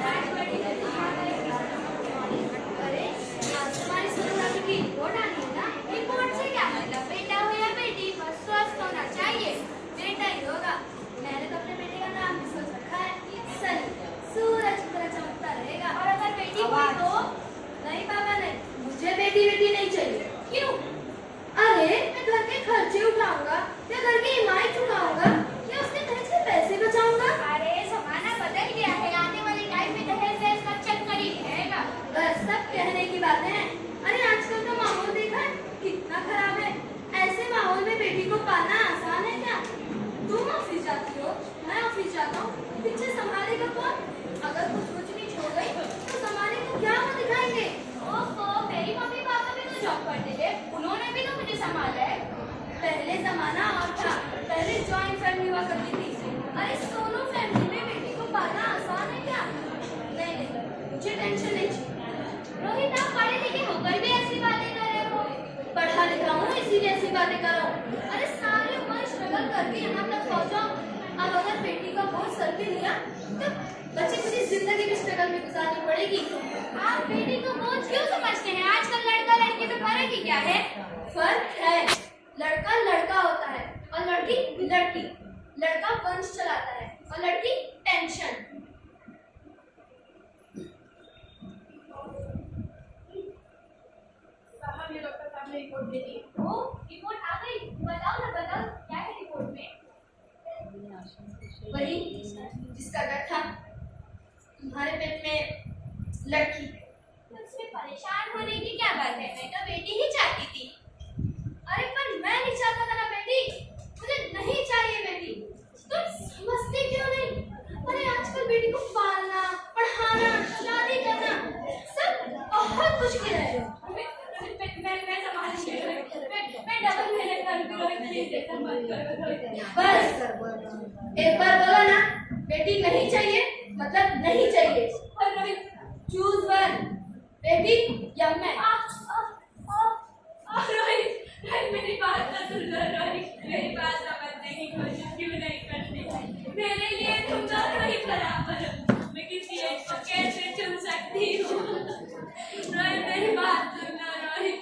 अरे आज तुम्हारी सोनोग्राफी की रिपोर्ट आनी है ना। रिपोर्ट से क्या मतलब, बेटा हो या बेटी बस स्वस्थ होना चाहिए। बेटा ही होगा। मैंने तो अपने बेटे का नाम भी सोच रखा है, सनी। सूरज की तरह चमकता रहेगा। और अगर बेटी हुई तो नहीं पापा नहीं, मुझे बेटी बेटी नहीं चाहिए। क्यों? अरे मैं घर के खर्चे उठाऊंगा या घर की ईएमआई चुकाऊंगा या उसके दहेज के पैसे बचाऊंगा। अरे जमाना बदल गया है, आने वाले टाइम में दहेज वहेज का चक्कर ही रहेगा। बस सब कहने की बातें हैं। अरे आजकल का माहौल देखा है कितना खराब है। ऐसे माहौल में बेटी को पालना आसान है क्या? तुम ऑफिस जाती हो, मैं ऑफिस जाता हूँ, पीछे संभालेगा कौन? अगर कुछ नीच हो गई तो जमाने को क्या मुंह दिखाएंगे? ओहो, मेरी मम्मी पापा भी तो जॉब करते थे, उन्होंने भी तो मुझे संभाला है। पहले जमाना और था, पहले जॉइंट फैमिली हुआ करती थी। अरे सोनू फैमिली में बेटी को पालना आसान है क्या? नहीं नहीं, मुझे टेंशन नहीं चाहिए। रोहित, आप पढ़े लिखे होकर भी ऐसी बातें कर रहे हो। पढ़ा लिखा हूँ इसीलिए ऐसी बातें कर रहा हूँ। अरे सारी उम्र स्ट्रगल करके यहाँ तक पहुँचा। अब अगर बेटी का बोझ सर पे लिया तो बच्चे पूरी जिंदगी भी स्ट्रगल में गुजारनी पड़ेगी। आप बेटी को बोझ क्यों समझते हैं? आजकल लड़का लड़की में फर्क ही क्या है? फर्क है, लड़का लड़का होता है और लड़की लड़की। लड़का वंश चलाता है और लड़की टेंशन। साहब, ये डॉक्टर साहब ने रिपोर्ट दे दी। ओ, रिपोर्ट आ गई। बताओ ना, बताओ क्या है रिपोर्ट में? वही जिसका डर था, तुम्हारे पेट में लड़की। उसमें परेशान होने की क्या बात है? मैं तो बेटी ही चाहती थी। अरे पर मैं नहीं चाहता था ना बेटी, मुझे नहीं चाहिए बेटी। तुम समझते क्यों नहीं? अरे आजकल बेटी को पालना, पढ़ाना, शादी करना सब बहुत मुश्किल है। मैं संभाल नहीं रही। मैं डबल मेहनत करूंगी रोहित, प्लीज ऐसा मत करो रोहित। बस एक बार बोला ना, बेटी नहीं चाहिए मतलब नहीं चाहिए। और रोहित, चूज वन, बेटी या मैं। रोहित, मेरी बात तो सुन लो रोहित, मेरी बात समझने की कोशिश क्यों नहीं करती? मेरे लिए तुम दोनों ही बराबर हो। मैं किसी एक को कैसे चुन सकती हूँ? रोहित, मेरी बात सुन लो रोहित।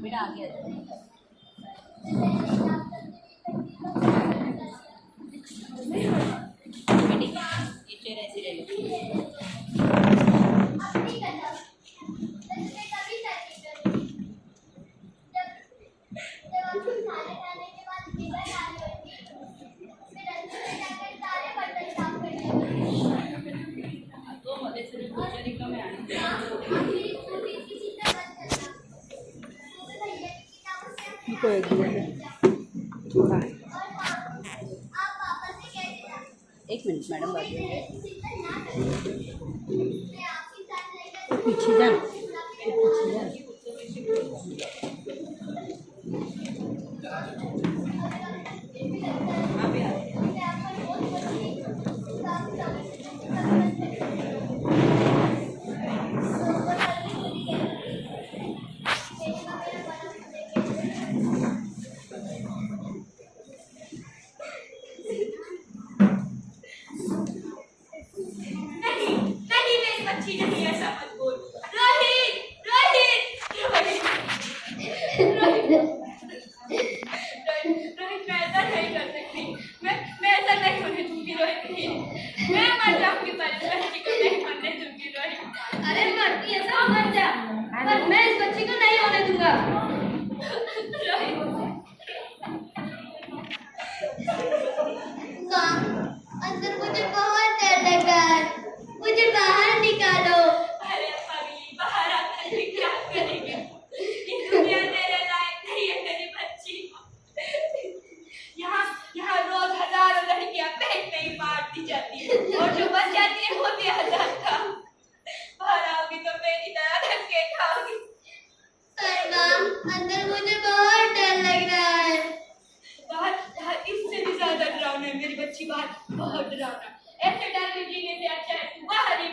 बेटा आ गया बेटी, ये चेयर ऐसी रहेगी। तो मजे से पूछने में एक मिनट मैडम, बात पीछे जा, अरे मरती है सब मर जा, पर मैं इस बच्ची को नहीं होने दूंगा। अंदर मुझे बहुत डर लग रहा है, मुझे बाहर निकालो। अरे पगली, बाहर आकर भी क्या करेंगे? ये दुनिया तेरे लायक नहीं है मेरी बच्ची। यहाँ रोज हजारों लड़कियां पेट में ही मार दी जाती है और जो बच जाती है वो भी हजार था। बाहर आओगी तो मेरी तरह धक्के खाओगी। पर माँ, अंदर मुझे बहुत डर लग रहा है। बाहर इससे भी ज्यादा डरावना है मेरी बच्ची, बाहर बहुत डरावना। ऐसे डर में जीने से अच्छा है बाहर ही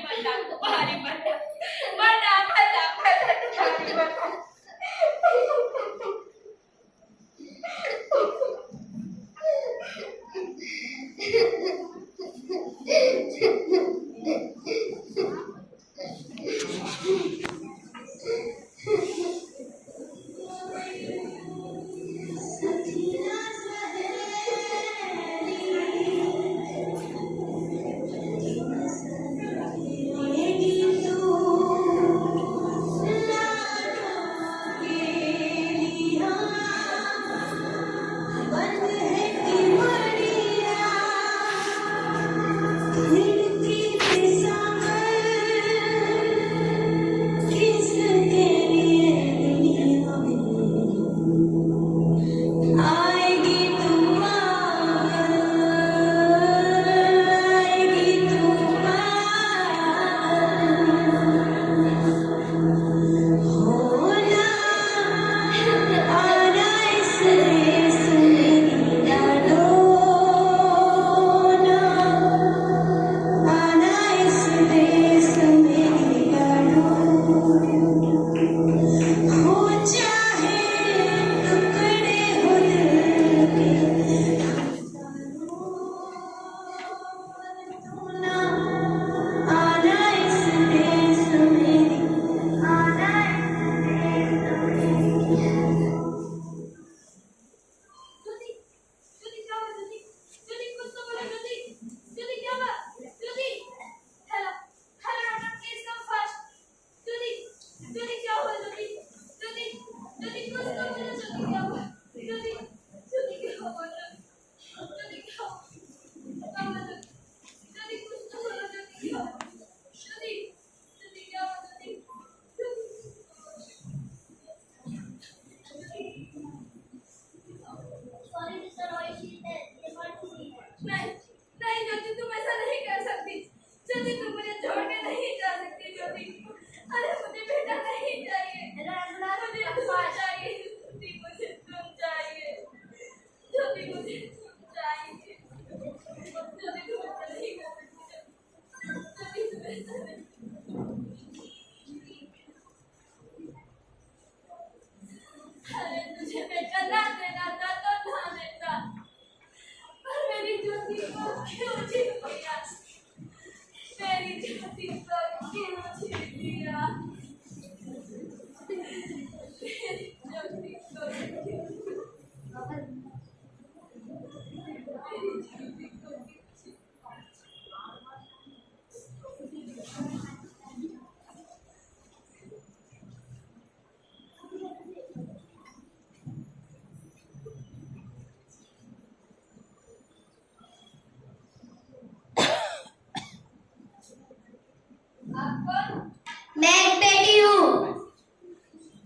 मैं एक बेटी हूँ।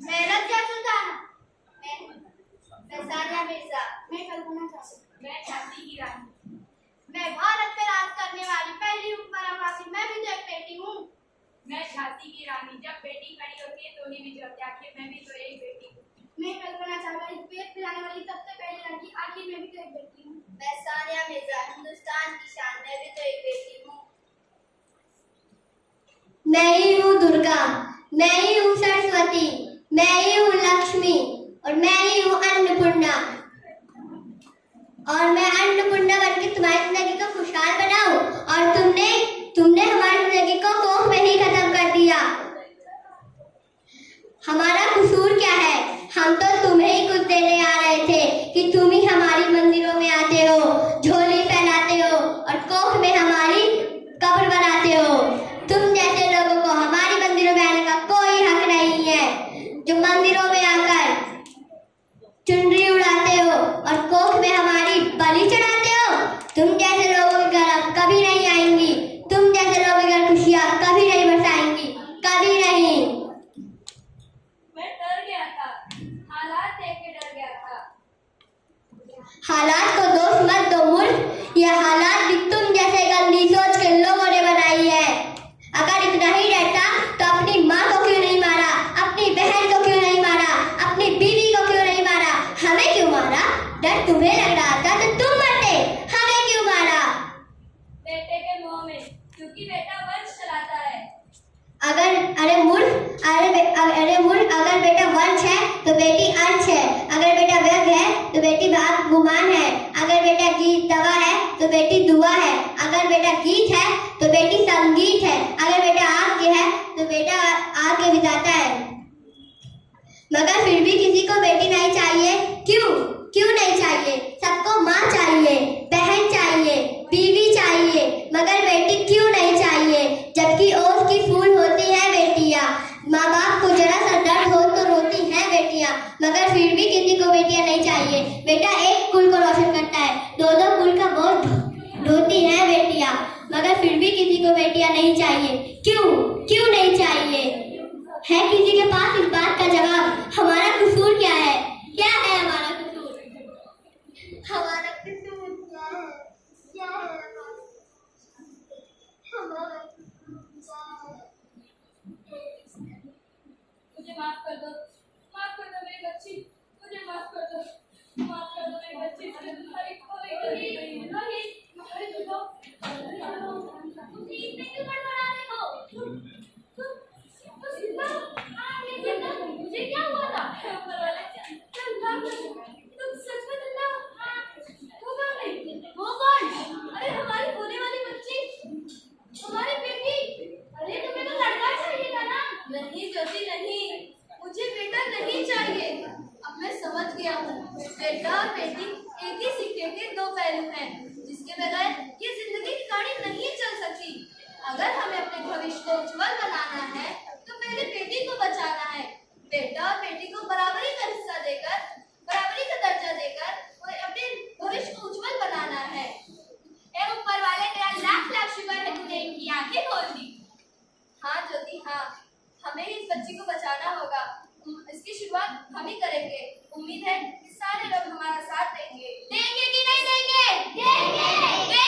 मेरा क्या सुल्ताना? मैं सानिया मिर्जा। मैं कल्पना चावला। मैं झांसी की रानी। मैं भारत पे राज करने वाली पहली उपराष्ट्रपति। मैं भी तो एक बेटी हूँ। मैं झांसी की रानी। जब बेटी खड़ी होती है तो नहीं भी होती, आखिर मैं भी तो एक बेटी हूँ। मैं कल्पना चावला, इस पेट पिलाने वाली सबसे पहली लड़की। आखिर मैं भी तो एक बेटी हूँ। मैं सानिया मिर्जा, हिंदुस्तान की शान। मैं भी तो एक बेटी हूँ। मैं ही हूँ दुर्गा, मैं ही हूँ सरस्वती, मैं ही हूँ लक्ष्मी और मैं ही हूँ अन्नपूर्णा। और मैं अन्नपूर्णा बनकर तुम्हारी जिंदगी को खुशहाल बनाऊं और तुमने हमारी जिंदगी को कोख में ही खत्म कर दिया। हमारा कसूर क्या है? हम तो तुम्हें ही कुछ देने आ रहे थे कि तुम ही हमारी मंदिरों में आते हो, झोली फैलाते हो और कोख में हमारी कब्र बनाते हो। तुम जैसे लोगों को हमारी मंदिरों में आने का कोई हक नहीं है, जो मंदिरों में आकर चुनरी उड़ाते हो और कोख में हमारी बलि चढ़ाते हो। तुम जैसे लोगों के घर अब कभी नहीं आएंगी। तुम जैसे लोगों के घर खुशियां कभी नहीं बरसाएंगी, कभी नहीं। मैं डर गया था, हालात देख के डर गया था। हालात को दोष मत दो मूर्ख, ये हालात भी तुम जैसे गंदी सोच के लोगों ने बनाई है। अगर इतना ही डर था तो अपनी माँ को क्यों नहीं मारा, अपनी बहन को क्यों नहीं मारा, अपनी बीवी को क्यों नहीं मारा? हमें क्यों मारा? डर तुम्हें लग रहा था तो तुम मरते, हमें क्यों मारा? बेटे के मुंह में, क्योंकि बेटा वंश चलाता है। अगर अरे मूर्ख, अगर बेटा वंश है तो बेटी अंश है। अगर बेटा व्यंग है तो बेटी बात गुमान है। अगर बेटा गीत दवा है तो बेटी दुआ है। अगर बेटा गीत है तो बेटी संगीत है। अगर बेटा आग है तो बेटा आग के विधाता है। मगर फिर भी किसी को बेटी नहीं चाहिए। क्यों नहीं चाहिए? सबको माँ चाहिए, बहन चाहिए, बीवी चाहिए, मगर बेटी क्यों नहीं चाहिए? जबकि ओस की फूल होती है बेटियां। माँ बाप को जरा सा दर्द हो तो रोती हैं बेटियां, मगर फिर भी किसी को बेटियां नहीं चाहिए। बेटा एक कुल को रोशन करता है, दो कुल का बोझ ढोती हैं बेटियां, मगर फिर भी किसी को बेटियां नहीं चाहिए। क्यों नहीं चाहिए? है किसी के पास इस बात का जवाब? हमारा कसूर क्या है? क्या है हमारा कसूर? हमारा कसूर क्या है? क्या है हमारा कसूर क्या है? मुझे माफ कर दो मेरी बच्ची, मुझे माफ कर दो मेरी बच्ची। मुझे तुम्हारी कोई गलती नहीं है। नहीं, अरे देखो, तुम इतने क्यों बड़बड़ाते हो? मुझे क्या हुआ था? ऊपर वाले तुम सच में जिंदा हो? वो कौन है? वो कौन? अरे हमारी होने वाली बच्ची, हमारी बेटी। अरे तुम्हें तो लड़का चाहिए था ना? नहीं ज्योति नहीं, मुझे बेटा नहीं चाहिए। अब मैं समझ गया हूँ, बेटा और बेटी एक ही सिक्के के दो पहलू हैं, जिसके बगैर ये जिंदगी की गाड़ी नहीं चल सकती। अगर हमें अपने भविष्य को उज्जवल बनाना है तो पहले बेटी को बचाना है। बेटा और बेटी को बराबरी का हिस्सा देकर, बराबरी का दर्जा देकर और अपने भविष्य को उज्जवल बनाना है। ए ऊपर वाले, तेरा लाख लाख शुक्र है तूने इनकी आंखें खोल दी। हाँ ज्योति हाँ, हमें इस बच्ची को बचाना होगा। इसकी शुरुआत हम ही करेंगे। उम्मीद है कि सारे लोग हमारा साथ देंगे। देंगे कि नहीं देंगे? देंगे।